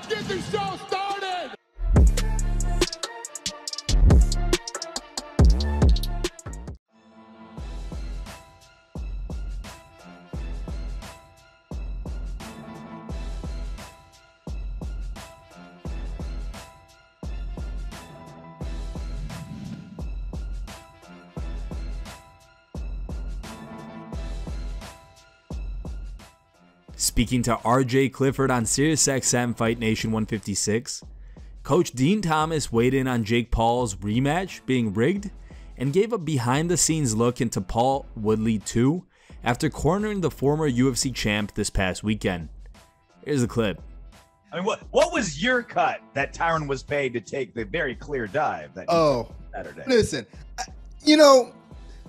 Let's get this show started! Speaking to RJ Clifford on SiriusXM Fight Nation 156, Coach Dean Thomas weighed in on Jake Paul's rematch being rigged and gave a behind-the-scenes look into Paul Woodley 2 after cornering the former UFC champ this past weekend. Here's the clip. I mean, what was your cut that Tyron was paid to take the very clear dive that Saturday? Listen, you know,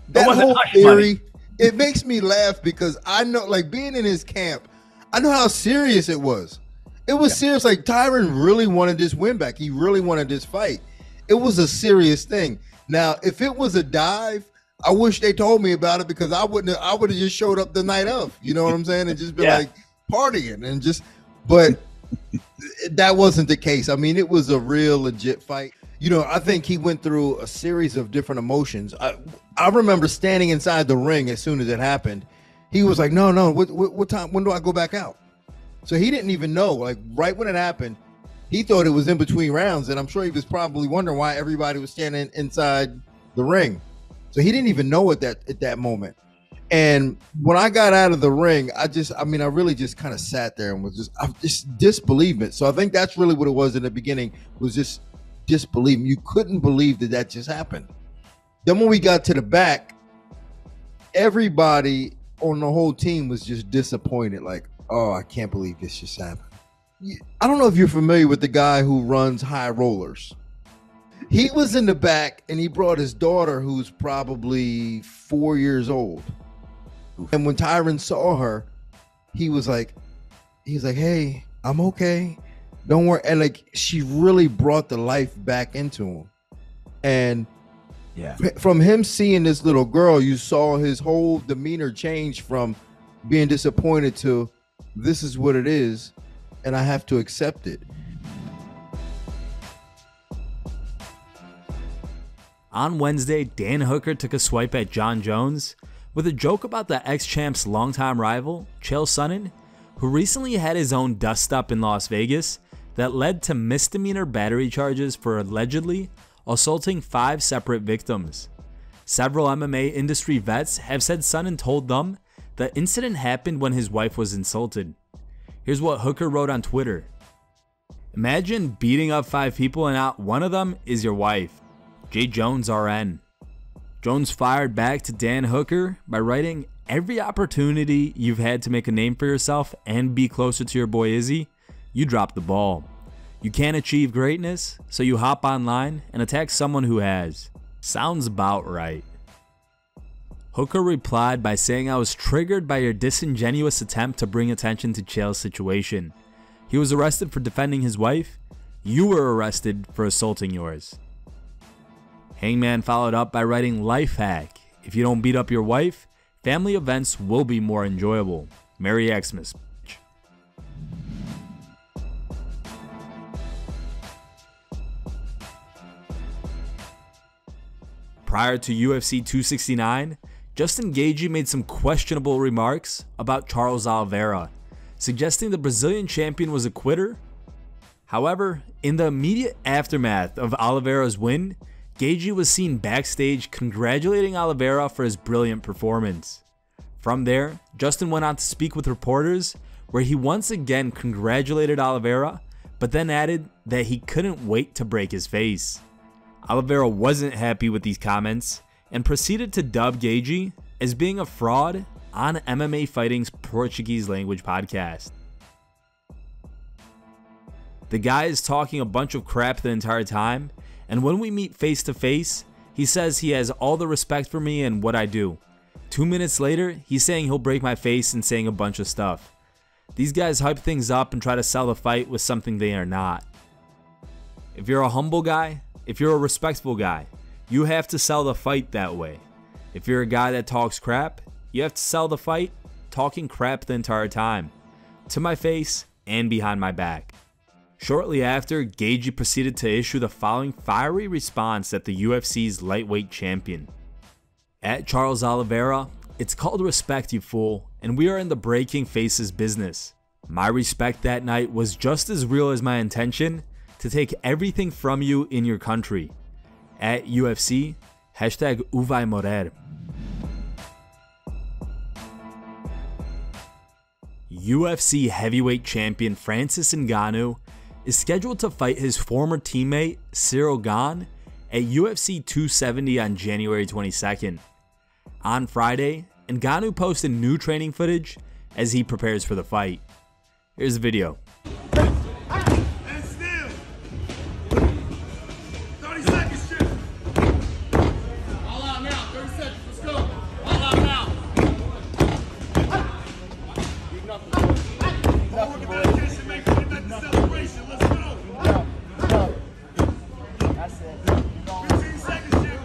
that whole theory, it makes me laugh because I know, like, being in his camp, I know how serious it was. It was serious. Like, Tyron really wanted this win back. He really wanted this fight. It was a serious thing. Now, if it was a dive, I wish they told me about it because I would have just showed up the night of. You know what I'm saying? And just been like partying and just. But that wasn't the case. I mean, it was a real legit fight. You know, I think he went through a series of different emotions. I remember standing inside the ring as soon as it happened. He was like, no, what time? When do I go back out? So he didn't even know. Like, right when it happened, he thought it was in between rounds. And I'm sure he was probably wondering why everybody was standing inside the ring. So he didn't even know at that moment. And when I got out of the ring, I really just kind of sat there and was just disbelievement. So I think that's really what it was in the beginning, was just disbelieving. You couldn't believe that just happened. Then when we got to the back, everybody on the whole team was just disappointed. Like, oh, I can't believe this just happened. I don't know if you're familiar with the guy who runs High Rollers. He was in the back and he brought his daughter, who's probably 4 years old. And when Tyron saw her, he was like, hey, I'm okay. Don't worry. And like, she really brought the life back into him. And from him seeing this little girl, you saw his whole demeanor change from being disappointed to, this is what it is, and I have to accept it. On Wednesday, Dan Hooker took a swipe at Jon Jones with a joke about the ex-champ's longtime rival, Chael Sonnen, who recently had his own dust-up in Las Vegas that led to misdemeanor battery charges for allegedly assaulting 5 separate victims. Several MMA industry vets have said Sonnen told them the incident happened when his wife was insulted. Here's what Hooker wrote on Twitter. Imagine beating up 5 people and not one of them is your wife. J. Jones RN. Jones fired back to Dan Hooker by writing, every opportunity you've had to make a name for yourself and be closer to your boy Izzy, you dropped the ball. You can't achieve greatness, so you hop online and attack someone who has. Sounds about right. Hooker replied by saying, I was triggered by your disingenuous attempt to bring attention to Chael's situation. He was arrested for defending his wife. You were arrested for assaulting yours. Hangman followed up by writing, life hack. If you don't beat up your wife, family events will be more enjoyable. Merry Xmas. Prior to UFC 269, Justin Gaethje made some questionable remarks about Charles Oliveira, suggesting the Brazilian champion was a quitter. However, in the immediate aftermath of Oliveira's win, Gaethje was seen backstage congratulating Oliveira for his brilliant performance. From there, Justin went on to speak with reporters where he once again congratulated Oliveira, but then added that he couldn't wait to break his face. Oliveira wasn't happy with these comments and proceeded to dub Gaethje as being a fraud on MMA Fighting's Portuguese language podcast. The guy is talking a bunch of crap the entire time, and when we meet face to face, he says he has all the respect for me and what I do. 2 minutes later, he's saying he'll break my face and saying a bunch of stuff. These guys hype things up and try to sell the fight with something they are not. If you're a humble guy, if you're a respectful guy, you have to sell the fight that way. If you're a guy that talks crap, you have to sell the fight talking crap the entire time, to my face and behind my back. Shortly after, Gaethje proceeded to issue the following fiery response at the UFC's lightweight champion. At Charles Oliveira, "It's called respect, you fool, and we are in the breaking faces business. My respect that night was just as real as my intention to take everything from you in your country. At UFC, #UvaiMorer." UFC heavyweight champion Francis Ngannou is scheduled to fight his former teammate Cyril Gane at UFC 270 on January 22nd. On Friday, Ngannou posted new training footage as he prepares for the fight. Here's the video. And still. 30 seconds, shit. All out now. 30 seconds. Let's go. All out now. Organization, make sure you make the celebration. Let's go. That's it. 15 seconds, shit.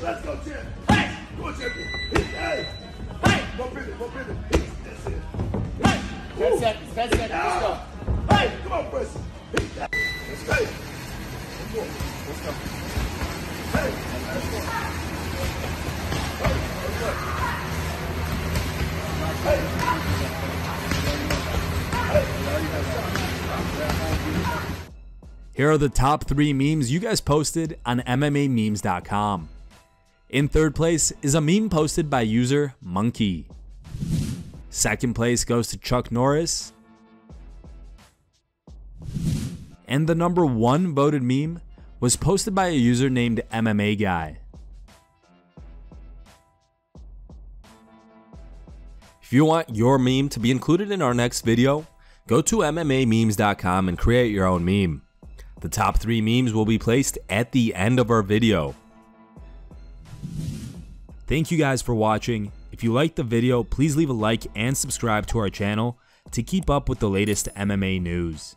Let's go, champ. Hey! Come on, champion. Hey! Hey! Go pivot, go pivot. That's it. Hey! 10 seconds, 10 seconds. Let's go. Hey! Come on, Preston. Let's go. Hey! Let's go. Hey! Let's go. Here are the top 3 memes you guys posted on MMAmemes.com. In third place is a meme posted by user Monkey. Second place goes to Chuck Norris. And the number 1 voted meme was posted by a user named MMA Guy. If you want your meme to be included in our next video, go to MMAmemes.com and create your own meme. The top 3 memes will be placed at the end of our video. Thank you guys for watching. If you liked the video, please leave a like and subscribe to our channel to keep up with the latest MMA news.